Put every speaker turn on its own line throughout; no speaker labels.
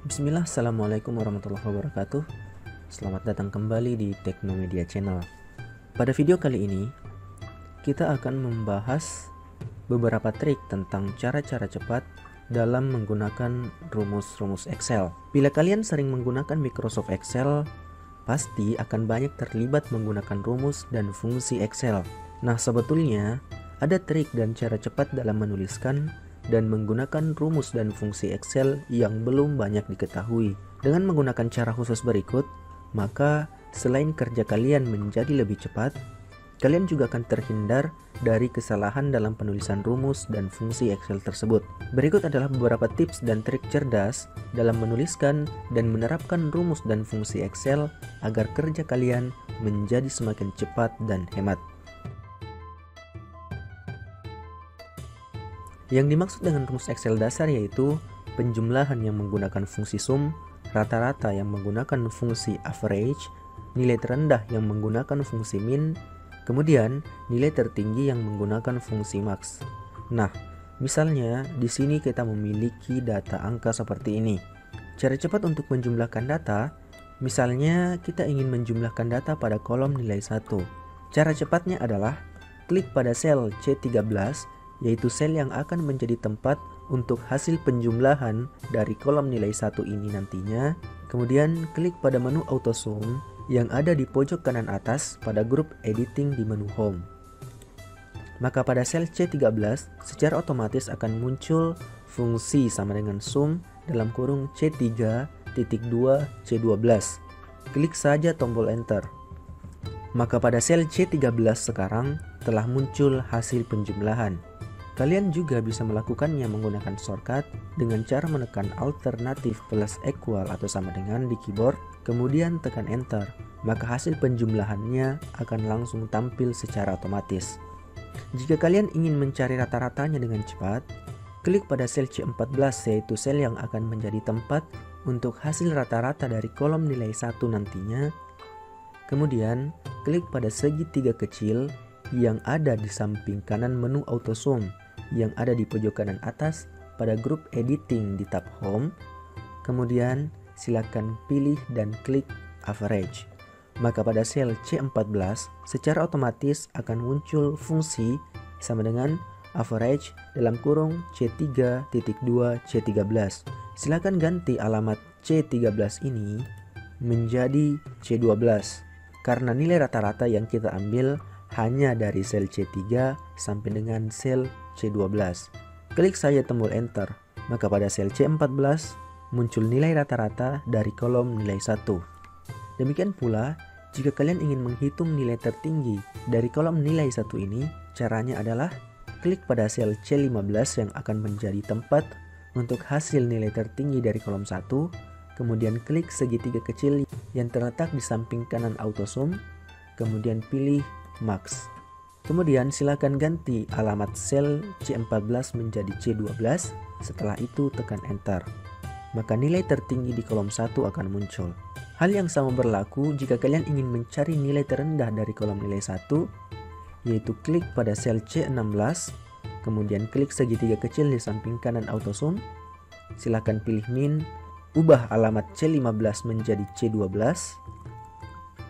Bismillah, Assalamualaikum warahmatullahi wabarakatuh. Selamat datang kembali di Teknomedia Channel. Pada video kali ini, kita akan membahas beberapa trik tentang cara-cara cepat dalam menggunakan rumus-rumus Excel. Bila kalian sering menggunakan Microsoft Excel, pasti akan banyak terlibat menggunakan rumus dan fungsi Excel. Nah, sebetulnya ada trik dan cara cepat dalam menuliskan dan menggunakan rumus dan fungsi Excel yang belum banyak diketahui. Dengan menggunakan cara khusus berikut, maka selain kerja kalian menjadi lebih cepat, kalian juga akan terhindar dari kesalahan dalam penulisan rumus dan fungsi Excel tersebut. Berikut adalah beberapa tips dan trik cerdas dalam menuliskan dan menerapkan rumus dan fungsi Excel agar kerja kalian menjadi semakin cepat dan hemat. Yang dimaksud dengan rumus Excel dasar yaitu penjumlahan yang menggunakan fungsi sum, rata-rata yang menggunakan fungsi average, nilai terendah yang menggunakan fungsi min, kemudian nilai tertinggi yang menggunakan fungsi max. Nah, misalnya di sini kita memiliki data angka seperti ini. Cara cepat untuk menjumlahkan data, misalnya kita ingin menjumlahkan data pada kolom nilai 1. Cara cepatnya adalah klik pada sel C13, yaitu sel yang akan menjadi tempat untuk hasil penjumlahan dari kolom nilai 1 ini nantinya. Kemudian klik pada menu AutoSum yang ada di pojok kanan atas pada grup editing di menu Home. Maka pada sel C13 secara otomatis akan muncul fungsi sama dengan sum dalam kurung C3.2 C12. Klik saja tombol Enter. Maka pada sel C13 sekarang telah muncul hasil penjumlahan. Kalian juga bisa melakukannya menggunakan shortcut dengan cara menekan alternatif plus equal atau sama dengan di keyboard, kemudian tekan enter, maka hasil penjumlahannya akan langsung tampil secara otomatis. Jika kalian ingin mencari rata-ratanya dengan cepat, klik pada sel C14 yaitu sel yang akan menjadi tempat untuk hasil rata-rata dari kolom nilai 1 nantinya. Kemudian klik pada segitiga kecil yang ada di samping kanan menu AutoSum yang ada di pojok kanan atas pada grup editing di tab Home. Kemudian silakan pilih dan klik average. Maka pada sel C14 secara otomatis akan muncul fungsi sama dengan average dalam kurung C3.2 C13. Silakan ganti alamat C13 ini menjadi C12 karena nilai rata-rata yang kita ambil hanya dari sel C3 sampai dengan sel C12. Klik saja tombol Enter, maka pada sel C14 muncul nilai rata-rata dari kolom nilai 1. Demikian pula, jika kalian ingin menghitung nilai tertinggi dari kolom nilai 1 ini, caranya adalah klik pada sel C15 yang akan menjadi tempat untuk hasil nilai tertinggi dari kolom 1, kemudian klik segitiga kecil yang terletak di samping kanan AutoSum, kemudian pilih Max. Kemudian silakan ganti alamat sel C14 menjadi C12, setelah itu tekan Enter. Maka nilai tertinggi di kolom 1 akan muncul. Hal yang sama berlaku jika kalian ingin mencari nilai terendah dari kolom nilai 1, yaitu klik pada sel C16, kemudian klik segitiga kecil di samping kanan AutoSum, silakan pilih Min, ubah alamat C15 menjadi C12,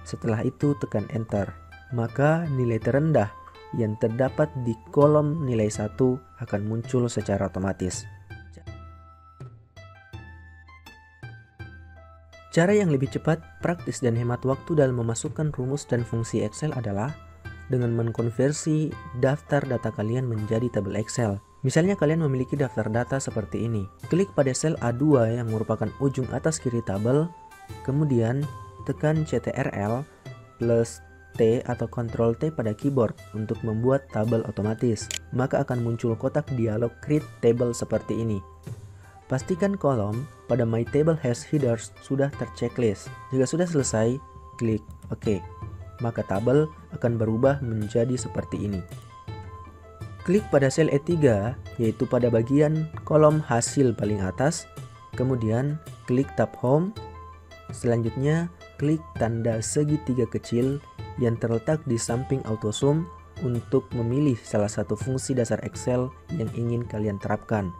setelah itu tekan Enter. Maka nilai terendah yang terdapat di kolom nilai 1 akan muncul secara otomatis. Cara yang lebih cepat, praktis dan hemat waktu dalam memasukkan rumus dan fungsi Excel adalah dengan mengkonversi daftar data kalian menjadi tabel Excel. Misalnya kalian memiliki daftar data seperti ini. Klik pada sel A2 yang merupakan ujung atas kiri tabel, kemudian tekan CTRL plus T atau Ctrl T pada keyboard untuk membuat tabel otomatis. Maka akan muncul kotak dialog Create Table seperti ini. Pastikan kolom pada My Table Has Headers sudah terchecklist. Jika sudah selesai, klik OK. Maka tabel akan berubah menjadi seperti ini. Klik pada sel E3 yaitu pada bagian kolom hasil paling atas. Kemudian klik tab Home. Selanjutnya klik tanda segitiga kecil yang terletak di samping AutoSum untuk memilih salah satu fungsi dasar Excel yang ingin kalian terapkan.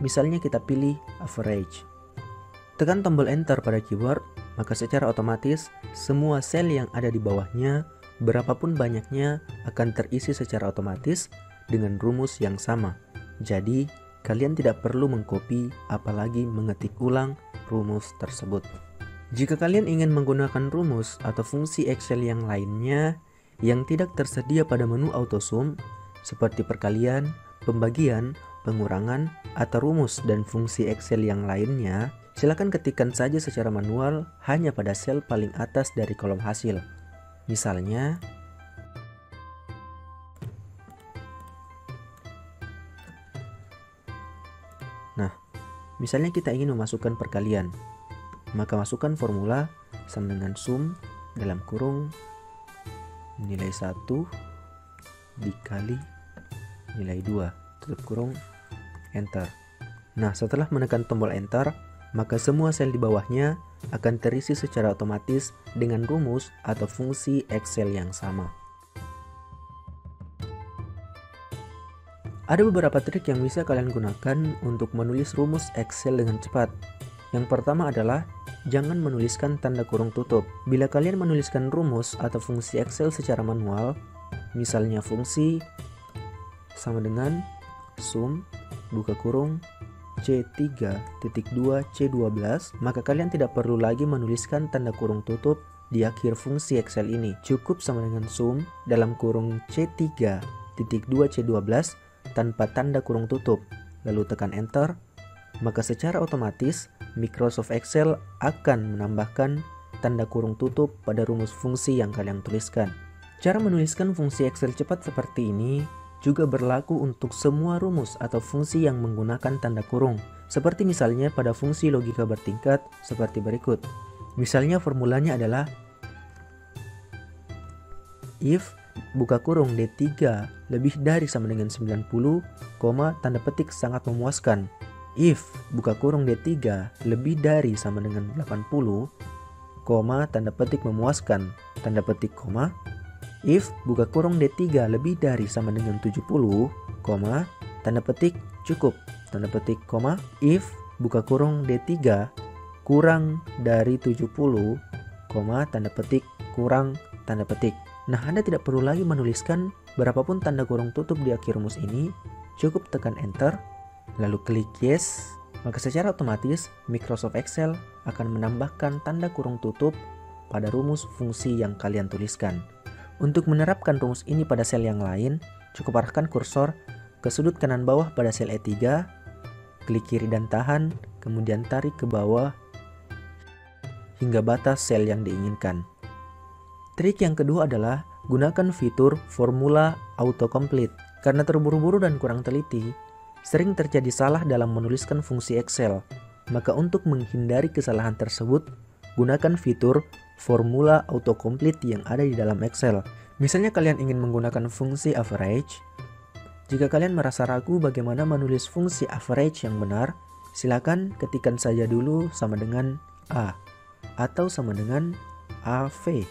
Misalnya kita pilih average. Tekan tombol Enter pada keyboard, maka secara otomatis semua sel yang ada di bawahnya, berapapun banyaknya, akan terisi secara otomatis dengan rumus yang sama. Jadi, kalian tidak perlu mengcopy apalagi mengetik ulang rumus tersebut. Jika kalian ingin menggunakan rumus atau fungsi Excel yang lainnya yang tidak tersedia pada menu AutoSum, seperti perkalian, pembagian, pengurangan, atau rumus dan fungsi Excel yang lainnya, silakan ketikkan saja secara manual hanya pada sel paling atas dari kolom hasil. Misalnya, misalnya kita ingin memasukkan perkalian, maka masukkan formula sama dengan sum dalam kurung nilai 1 dikali nilai 2, tutup kurung, enter. Nah, setelah menekan tombol enter, maka semua sel di bawahnya akan terisi secara otomatis dengan rumus atau fungsi Excel yang sama. Ada beberapa trik yang bisa kalian gunakan untuk menulis rumus Excel dengan cepat. Yang pertama adalah jangan menuliskan tanda kurung tutup. Bila kalian menuliskan rumus atau fungsi Excel secara manual, misalnya fungsi sama dengan sum buka kurung C3.2 C12, maka kalian tidak perlu lagi menuliskan tanda kurung tutup di akhir fungsi Excel ini. Cukup sama dengan sum dalam kurung C3.2 C12 tanpa tanda kurung tutup, lalu tekan enter, maka secara otomatis Microsoft Excel akan menambahkan tanda kurung tutup pada rumus fungsi yang kalian tuliskan. Cara menuliskan fungsi Excel cepat seperti ini juga berlaku untuk semua rumus atau fungsi yang menggunakan tanda kurung, seperti misalnya pada fungsi logika bertingkat seperti berikut. Misalnya formulanya adalah if buka kurung D3 lebih dari sama dengan 90, tanda petik sangat memuaskan. If buka kurung D3 lebih dari sama dengan 80, tanda petik memuaskan, tanda petik koma. If buka kurung D3 lebih dari sama dengan 70, tanda petik cukup, tanda petik koma. If buka kurung D3 kurang dari 70, tanda petik kurang, tanda petik. Nah, Anda tidak perlu lagi menuliskan berapapun tanda kurung tutup di akhir rumus ini, cukup tekan enter, lalu klik yes, maka secara otomatis Microsoft Excel akan menambahkan tanda kurung tutup pada rumus fungsi yang kalian tuliskan. Untuk menerapkan rumus ini pada sel yang lain, cukup arahkan kursor ke sudut kanan bawah pada sel E3, klik kiri dan tahan, kemudian tarik ke bawah hingga batas sel yang diinginkan. Trik yang kedua adalah gunakan fitur formula autocomplete. Karena terburu-buru dan kurang teliti, sering terjadi salah dalam menuliskan fungsi Excel. Maka untuk menghindari kesalahan tersebut, gunakan fitur formula autocomplete yang ada di dalam Excel. Misalnya kalian ingin menggunakan fungsi average. Jika kalian merasa ragu bagaimana menulis fungsi average yang benar, silakan ketikkan saja dulu sama dengan A, atau sama dengan AV,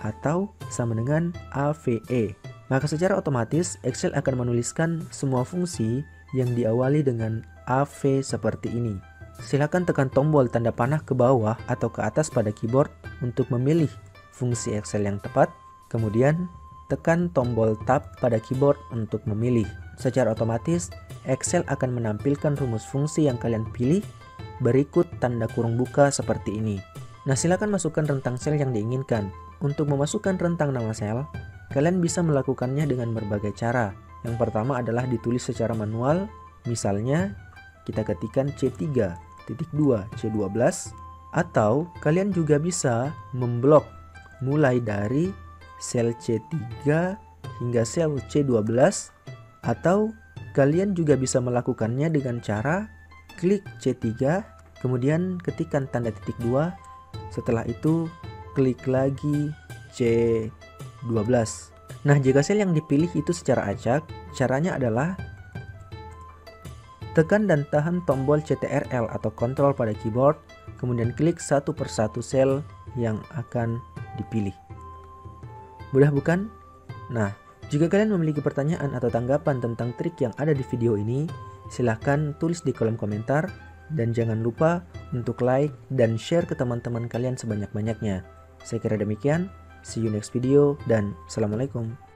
atau sama dengan AVE. Maka secara otomatis Excel akan menuliskan semua fungsi yang diawali dengan AV seperti ini. Silakan tekan tombol tanda panah ke bawah atau ke atas pada keyboard untuk memilih fungsi Excel yang tepat. Kemudian tekan tombol Tab pada keyboard untuk memilih. Secara otomatis Excel akan menampilkan rumus fungsi yang kalian pilih berikut tanda kurung buka seperti ini. Nah, silakan masukkan rentang sel yang diinginkan. Untuk memasukkan rentang nama sel, kalian bisa melakukannya dengan berbagai cara. Yang pertama adalah ditulis secara manual. Misalnya kita ketikkan C3.2 C12, atau kalian juga bisa memblok mulai dari sel C3 hingga sel C12, atau kalian juga bisa melakukannya dengan cara klik C3, kemudian ketikkan tanda titik 2, setelah itu klik lagi C12. Nah, jika sel yang dipilih itu secara acak, caranya adalah tekan dan tahan tombol CTRL atau kontrol pada keyboard, kemudian klik satu persatu sel yang akan dipilih. Mudah bukan? Nah, jika kalian memiliki pertanyaan atau tanggapan tentang trik yang ada di video ini, silahkan tulis di kolom komentar. Dan jangan lupa untuk like dan share ke teman-teman kalian sebanyak-banyaknya. Saya kira demikian. See you next video dan Assalamualaikum.